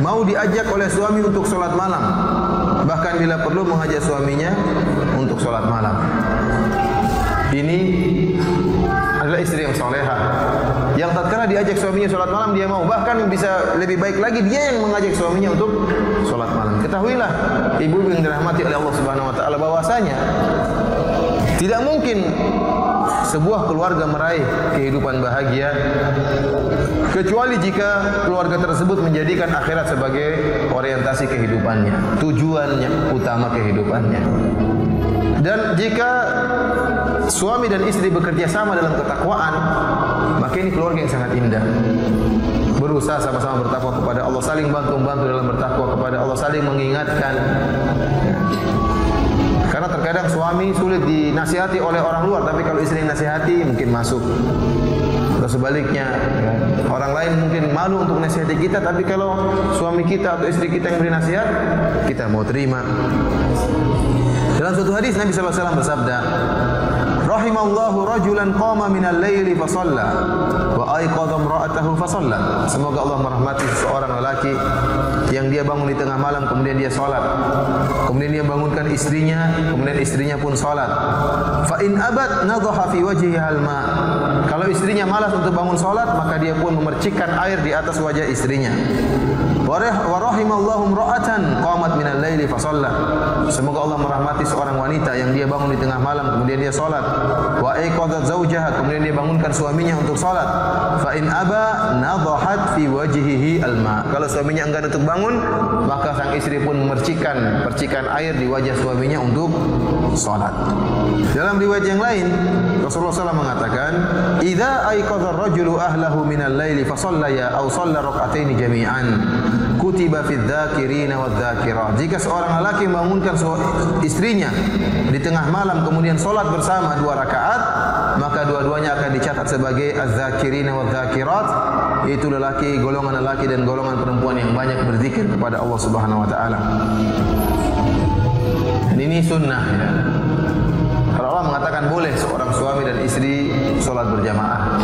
mau diajak oleh suami untuk sholat malam, bahkan bila perlu mengajak suaminya untuk sholat malam. Ini adalah istri yang salehah, yang tatkala diajak suaminya sholat malam dia mau, bahkan bisa lebih baik lagi dia yang mengajak suaminya untuk sholat malam. Ketahuilah ibu-ibu yang dirahmati oleh Allah Subhanahu Wa Taala bahwasanya tidak mungkin sebuah keluarga meraih kehidupan bahagia kecuali jika keluarga tersebut menjadikan akhirat sebagai orientasi kehidupannya, tujuannya utama kehidupannya. Dan jika suami dan istri bekerja sama dalam ketakwaan, maka ini keluarga yang sangat indah. Berusaha sama-sama bertakwa kepada Allah, saling bantu-bantu dalam bertakwa kepada Allah, saling mengingatkan. Karena terkadang suami sulit dinasihati oleh orang luar, tapi kalau istri nasihati mungkin masuk. Atau sebaliknya, orang lain mungkin malu untuk nasihati kita, tapi kalau suami kita atau istri kita yang beri nasihat, kita mau terima. Dalam suatu hadis Nabi sallallahu alaihi wasallam bersabda, "Rahimallahu rajulan qama minal laili fa shalla wa ayqadha imra'atahu fa shallat." Semoga Allah merahmati seorang lelaki yang dia bangun di tengah malam kemudian dia salat. Kemudian dia bangunkan istrinya, kemudian istrinya pun salat. Fa in abat nadhaha fi wajhiha al-ma. Kalau istrinya malas untuk bangun salat, maka dia pun memercikkan air di atas wajah istrinya. Wa rahimallahu imra'atan qamat minal laili fa shallat. Semoga Allah merahmati seorang wanita yang dia bangun di tengah malam kemudian dia salat. Wa aiqadhat zawjaha, kemudian dia bangunkan suaminya untuk salat. Fa in aba nadhahat fi wajhihi al-ma. Kalau suaminya enggan untuk bangun, maka sang istri pun memercikkan percikan air di wajah suaminya untuk salat. Dalam riwayat yang lain, Rasulullah SAW mengatakan, "Idza aiqadha ar-rajulu ahlahu minal laili fa shallaya aw shalla rak'ataini jami'an, kutiba fi dzakirina wadz-dzakirat." Jika seorang lelaki membangunkan istrinya di tengah malam kemudian salat bersama 2 rakaat, maka dua-duanya akan dicatat sebagai az-zakirina wadz-dzakirat, yaitu lelaki, golongan lelaki dan golongan perempuan yang banyak berzikir kepada Allah Subhanahu wa taala. Dan ini sunnah ya. Kalau Allah mengatakan boleh seorang suami dan istri salat berjamaah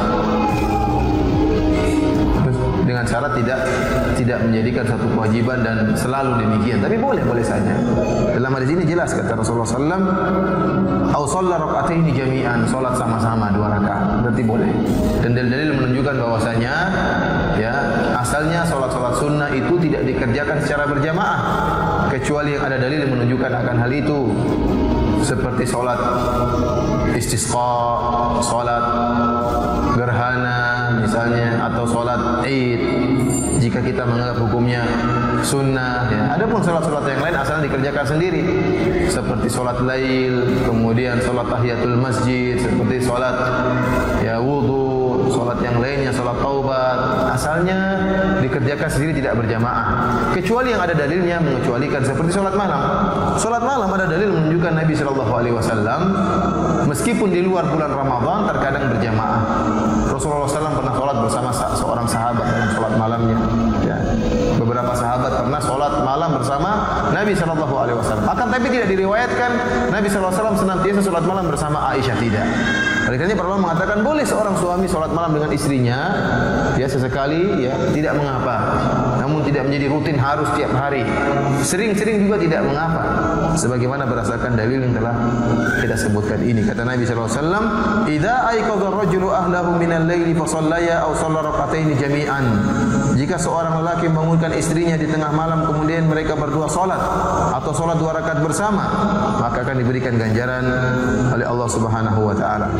dengan syarat tidak menjadikan satu kewajiban dan selalu demikian, tapi boleh saja. Dalam hadis ini jelas kata Rasulullah sallallahu alaihi wasallam, "Au shalla rak'ataini jami'an," salat sama-sama 2 rakaat, berarti boleh. Dan dalil-dalil menunjukkan bahwasanya ya, asalnya salat-salat sunnah itu tidak dikerjakan secara berjamaah kecuali yang ada dalil yang menunjukkan akan hal itu. Seperti salat istisqa, salat gerhana misalnya, atau salat Id jika kita menganggap hukumnya sunnah ya. Adapun salat-salat yang lain asalnya dikerjakan sendiri, seperti salat lail, kemudian salat tahiyatul masjid, seperti salat ya wudu, salat yang lainnya, salat taubat, asalnya dikerjakan sendiri tidak berjamaah. Kecuali yang ada dalilnya mengecualikan, seperti salat malam. Salat malam ada dalil menunjukkan Nabi sallallahu alaihi wasallam meskipun di luar bulan Ramadan terkadang berjamaah. Rasulullah SAW pernah salat bersama seorang sahabat dalam salat malamnya. Ya. Beberapa sahabat pernah salat malam bersama Nabi sallallahu alaihi wasallam. Akan tapi tidak diriwayatkan Nabi sallallahu alaihi wasallam senantiasa salat malam bersama Aisyah, tidak. Oleh karena para ulama mengatakan boleh seorang suami salat malam dengan istrinya ya sesekali ya, tidak mengapa. Namun tidak menjadi rutin harus tiap hari. Sering-sering juga tidak mengapa. Sebagaimana berdasarkan dalil yang telah kita sebutkan ini. Kata Nabi sallallahu alaihi wasallam, "Idza aiqadha ar-rajulu ahlahu minal laili fa shallaya aw shalla rak'ataini jami'an." Jika seorang lelaki membangunkan istrinya di tengah malam kemudian mereka berdua salat atau salat 2 rakaat bersama, maka akan diberikan ganjaran oleh Allah Subhanahu wa taala.